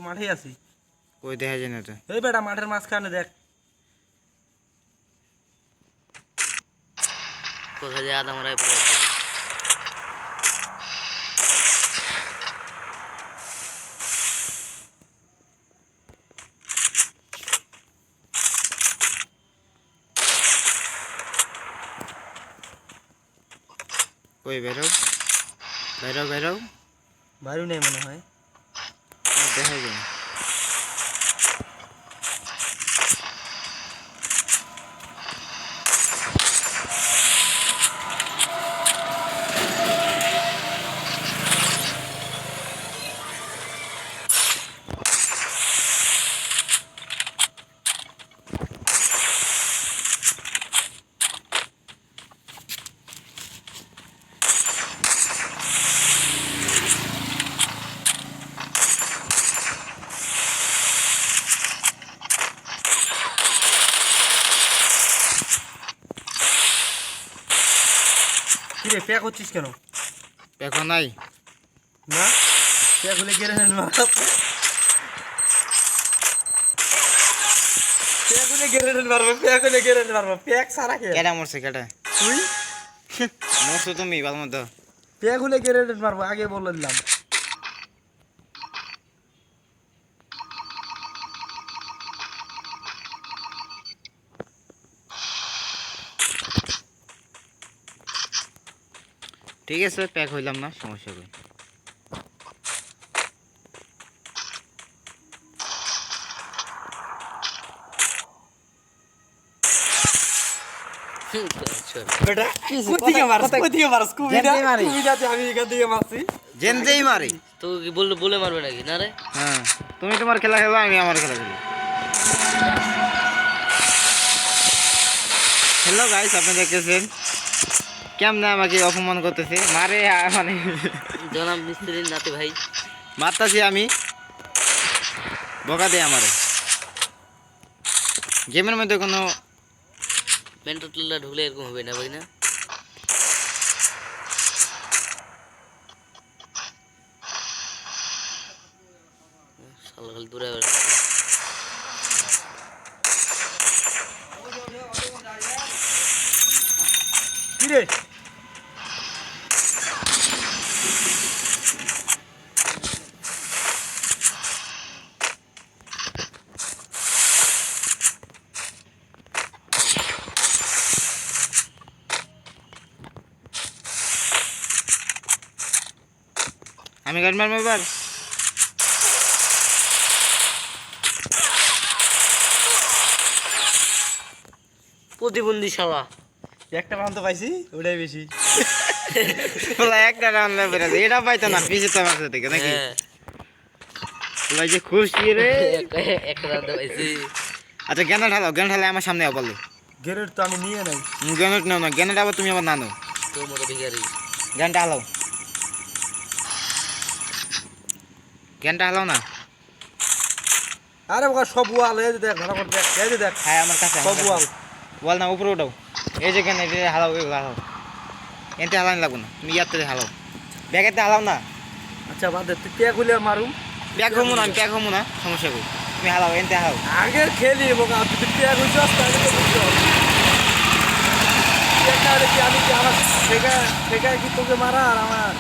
মাঠেই আছি। কই দেখা যায় না তো। এই বেটা মাঠের মাঝখানে দেখ। কোথায় যায় আদা মারাই পড়ে আছে। কই বেরো বেরো বেরো বাইরে নেই মনে হয়। দেখা যায় না। কি রে প্যাক হচ্ছিস কেন? এখন নাই না প্যাক হলে গেড়ে নেন মার। প্যাক হলে গেড়ে নেন মারবো, প্যাক হলে গেড়ে নেন মারবো। প্যাক সারা কে? কেডা মরছে কেডা? তুই মরছো তুমি ভালো মতো। প্যাক হলে গেড়ে নেন মারবো, আগে বলে দিলাম। ঠিক আছে প্যাক হইলাম না, সমস্যা কই। বেটা কোথেকে মারছ? কোথেকে মারছ? কুবিটা কুবিটাতে আমি এখান থেকে মারছি। জেনজেই মারি। তো কি বললে বলে মারবে নাকি না রে? হ্যাঁ তুমি তোমার খেলা খেলো, আমি আমার খেলা খেলি। হ্যালো গাইস, আপনি দেখতেছেন কেমনে আমাকে অপমান করতেছে, মারে মানে জনাব মিস্ত্রির নাতে ভাই। মারতাছি আমি, বকা দেয় আমারে। গেমের মধ্যে কোনো মেন্টল টেলা ঢুকলে এরকম হবে না ভাই না? শালা খালি দূরে বেড়াচ্ছে। কি রে? আমি গান মারবো এবার। প্রতিবন্ধী শালা। একটা প্রান্ত পাইছি, ওটাই বেশি। বলা একটা রাউন্ড বের আছে, এটা পাইতো না পিছে তো মারছে থেকে নাকি? হ্যাঁ, বলা যে খুশি রে। একটা রাতে পাইছি। আচ্ছা জ্ঞান ঢালো, জ্ঞান ঢালে আমার সামনে বললে। গেরেট তো আমি নিয়ে নাই। জ্ঞানের নাও না, জ্ঞানের আবার তুমি আবার নানো। তোর মতো ভিখারি। জ্ঞানটা হালাও, জ্ঞানটা হালাও না। আরে বাবা সব ওয়াল, এই যে দেখ ভালো করে দেখ, এই যে দেখ হ্যাঁ আমার কাছে সব ওয়াল। বল না উপরে উঠাও। এই যে জ্ঞান এটা হালাও, এগুলো হালাও। এতে হালানি লাগবো না, তুমি ইয়াতে হালাও, ব্যাগেতে হালাও না। আচ্ছা বাদ দে, তুই প্যাক হলে মারুম। ব্যাগ হমু না, আমি ব্যাগ হমু না, সমস্যা কই। তুমি হালাও, এতে হালাও। আগে খেলি বোকা, তুই প্যাক হইছিস তাহলে তো বুঝতে হবে। প্যাকটা হলে কি আমি কি আমার শেখায় কি তোকে মারা আর আমার?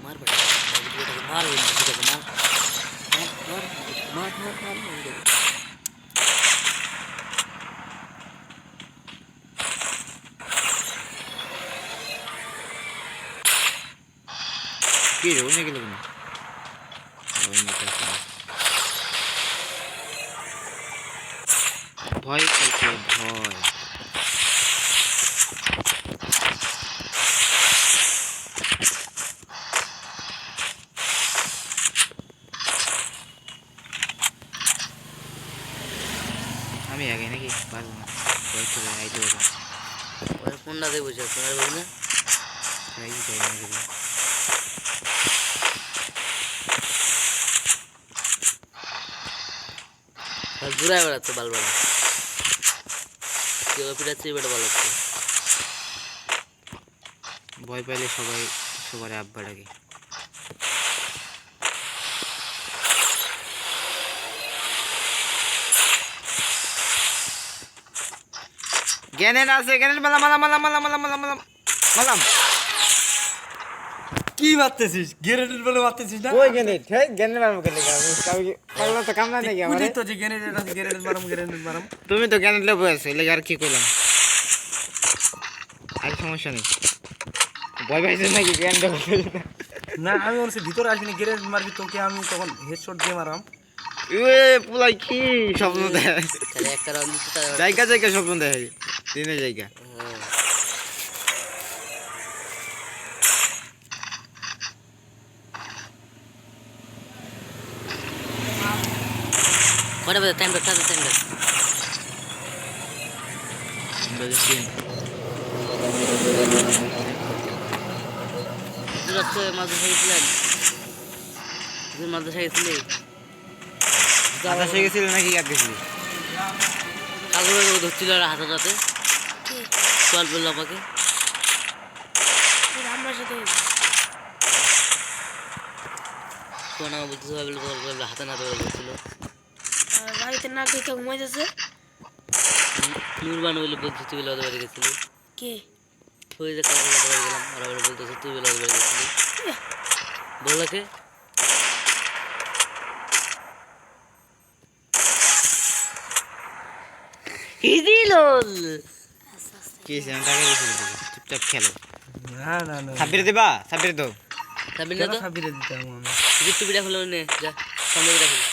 মার বেটা, মার ওই মুভিটাকে মার। মার মার মার মার মার। কি রে উনি গেল কেন? ভয় খাইছে ভয়। আমি আগে নাকি পারবো না, ভয় করে আইতে পারবো। ওই কোনটা দিয়ে বসে তোমার ভাই না? তাই যাই না ঘুরায় বেড়াচ্ছে বালবাড়া কেউ পিটাচ্ছে বেটা বালাচ্ছে ভয় পাইলে সবাই সবার আব্বা ডাকে গ্যানেট আছে গ্যানেট মালাম মালাম মালাম মালাম মালাম মালাম মালাম মালাম কি মারতেছিস গ্রেনেড বলে মারতেছিস না ওই গ্যানেট হে গ্যানেট মারবো কেন আমি পাগলা তো কাম না নাকি আমার বুঝি তো যে গ্রেনেড মারাম তুমি তো গ্যানেট লেবো আছে লেগে আর কি কইলাম আর সমস্যা নেই ভয় পাইছিস নাকি গ্যানেট না আমি ওর ভিতরে আসিনি গ্রেনেড মারবি তোকে আমি তখন হেডশট দিয়ে মারাম এ পুলাই কি স্বপ্ন দেয় তাহলে একটা রাউন্ড দিতে তাহলে জায়গা জায়গা স্বপ্ন দেয় দিনে জায়গা কটা বাজে টাইম টাইম রাত্রে মাদ্রাসা গেছিলেন মাদ্রাসা গেছিলি আকাশে গেছিল নাকি কাট গেছিলি কালকে ধরছিল হাতের রাতে চল বললো আমাকে কোন আমাকে বলতেছে হাতে না ধরে বলছিল বাড়িতে না খেয়ে ঘুমাইতেছে নুরবান বলে বলছে তুই বেলা বাড়ি গেছিলি কে ওই যে কালকে বাড়ি গেলাম ওরা বলে বলতেছে তুই বেলা বাড়ি গেছিলি বললো কে হিদিলোল কি আমি টাকা গেছিল চুপচাপ খেলো না না না ছাব্বিরে দেবা ছাব্বিরে দাও সাবির না তো সাবিরে দিতাম আমি গিফট পিঠা খুলে নে যা সামনে পিঠা খুলে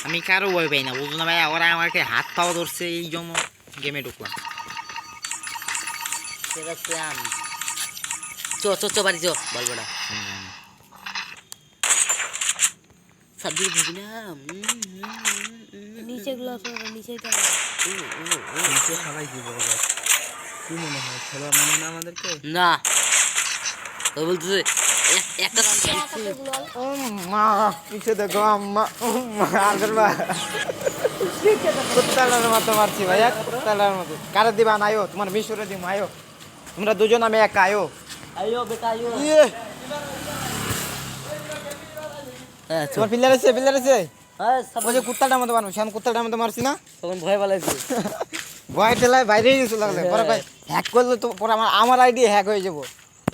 আমি কারো ভয় পাই না বুঝলো না ভাই ওরা আমাকে হাত পাওয়া ধরছে এই জন্য গেমে ঢুকলাম সেটা শ্যাম চ বাড়ি চ বলবো সাবির বুঝি না নিচে গুলো নিচে নিচে খালাই কি বলবো কি মনে হয় খেলা মনে না আমাদেরকে না ও বলতেছে একটা মা পিছে দেখো আম্মা আদরবা কুত্তালার মতো মারছি ভাইয়া কুত্তালার মতো কারে দিবা না আয়ো তোমার মিশরে দিম আয়ো তোমরা দুজন আমি একা আয়ো আইও বেটা আইও তোমার পিলার আছে ওই যে কুত্তাটার মতো মারবো আমি কুত্তাটার মতো মারছি না তখন ভয় পালাইছে ভয় ঠেলায় বাইরে গেছে লাগলে পরে ভাই হ্যাক করলে তো পরে আমার আইডি হ্যাক হয়ে যাবো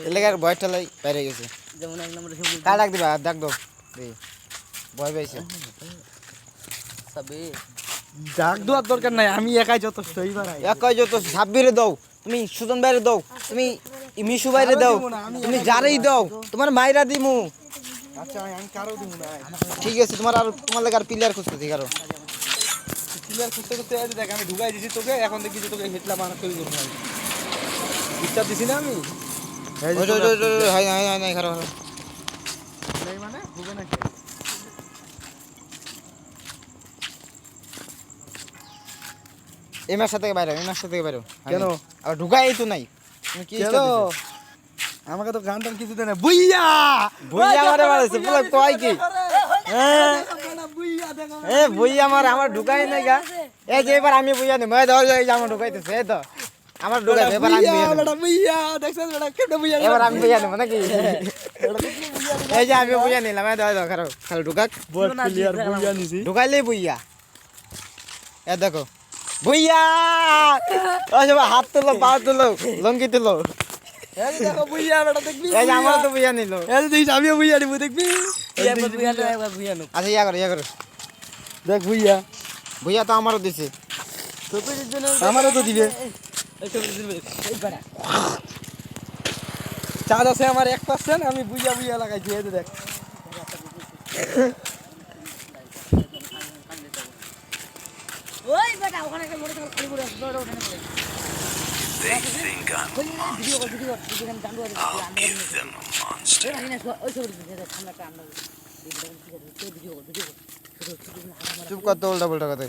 এলাকার ভয় ঠেলায় বাইরে গেছে যেমন এক নম্বরে কার ডাক দিবা ডাক দাও ভয় পাইছে সাবির ডাক দেওয়ার দরকার নাই আমি একাই যথেষ্ট এইবার একাই যত সাব্বিরে দাও তুমি সুজন বাইরে দাও তুমি মিশু বাইরে দাও তুমি যারেই দাও তোমার মাইরা দিমু আচ্ছা আমি কারো দিব না ঠিক আছে তোমার আর তোমার লাগে আর প্লেয়ার খুঁজতেছি কারো প্লেয়ার খুঁজতে খুঁজতে এই দেখ আমি ঢুকাই দিছি তোকে এখন দেখি যে তোকে হেটলা বানা তৈরি করবো আমি বিশ্বাস দিছি না আমি হাই হাই হাই নাই খারাপ এই মানে হবে না এই মাসটা থেকে বাইরে এই মাসটা থেকে বাইরে কেন আর ঢুকাই তো নাই তুমি কি কেন আমাকে তো গান টান কিছু দেয় না বুইয়া বুইয়া আমারে মারছে বলে কয় কি এ বুইয়া আমার ঢুকাই নাই গা এই যে এবার আমি বুইয়া নি মই দাও এই যে আমার ঢুকাইতেছে এই তো আমার ঢুকাই এবার আমি বুইয়া বেটা বুইয়া দেখছেন বেটা কেমনে বুইয়া এবার আমি বুইয়া নেব নাকি এই যে আমি বুইয়া নিলাম এই দাও খারাপ খালি ঢুকাক বট প্লেয়ার বুইয়া নিছি ঢুকাইলে বুইয়া এ দেখো বুইয়া ও সব হাত তুলো পা তুলো লঙ্গি তুলো এই দেখো বুইয়া বেটা দেখবি এই যে আমার তো বুইয়া নিল এই যে দেখিস আমিও বুইয়া নিব দেখবি একবার বুইয়া নো আচ্ছা ইয়া করো দেখ বুইয়া বুইয়া তো আমারও দিছে আমারও তো দিবে চার্জ আছে আমার 1% আমি বুইয়া বুইয়া লাগাইছি এই দেখ ওই বেটা ওখানে একটা মোটরসাইকেল খালি করে আছে ওখানে পড়ে চুপ কর তো উল্টা পাল্টা কথা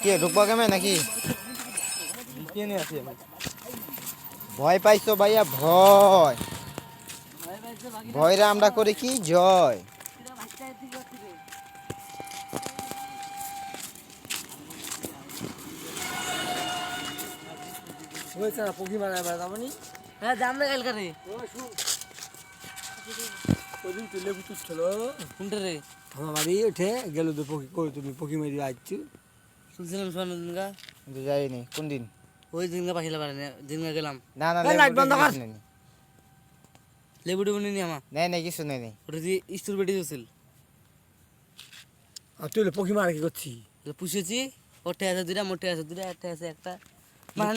কে ঢুকবা কেমন নাকি কিনে আসি আমি ভয় পাইছো ভাইয়া ভয় ভয়রা আমরা করি কি জয়। হয়েছে না পকি মারা যাবনি হ্যাঁ যাম না কালকে রে ওদিন তুলে বুতুস ছিল কোনটা রে আমার বাড়ি উঠে গেল তো পকি কই তুমি পকি মারি আসছো শুনছিলাম শোন দিনকা কিন্তু যাইনি কোন দিন? ওই দিনকা পাখিলা পারে দিনকা গেলাম না না এই লাইট বন্ধ কর। লেবু টেবু নিয়ে আমার নেই নেই কিছু নেই নেই। ওটা দিয়ে স্টোর বেটে গেছিল আর তুই পকি মারা কি করছি পুষেছি ওঠে আছে দুটা মোটে আছে দুটা একটা আছে একটা মানে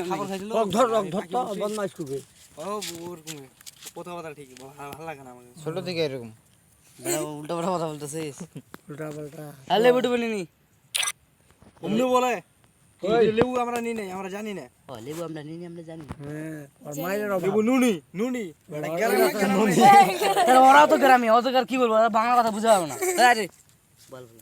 খাবার খাইছিল রক ধর তো বদমাইশ করবে ও ওরকম কথাবার্তা ঠিক ভালো লাগে না আমাকে। ছোট থেকে এরকম উল্টা পাল্টা কথা বলতেছে উল্টা পাল্টা আর লেবু টেবু নিনি অমনি বলে লেবু আমরা নিই নাই, আমরা জানি না। ও লেবু আমরা নিনি আমরা জানি হ্যাঁ আর মায়ের লেবু নুনি নুনি ওরাও তো গ্রামে অত কি বলবো ওরা বাংলা কথা বুঝতে পারবো না আরে বল বল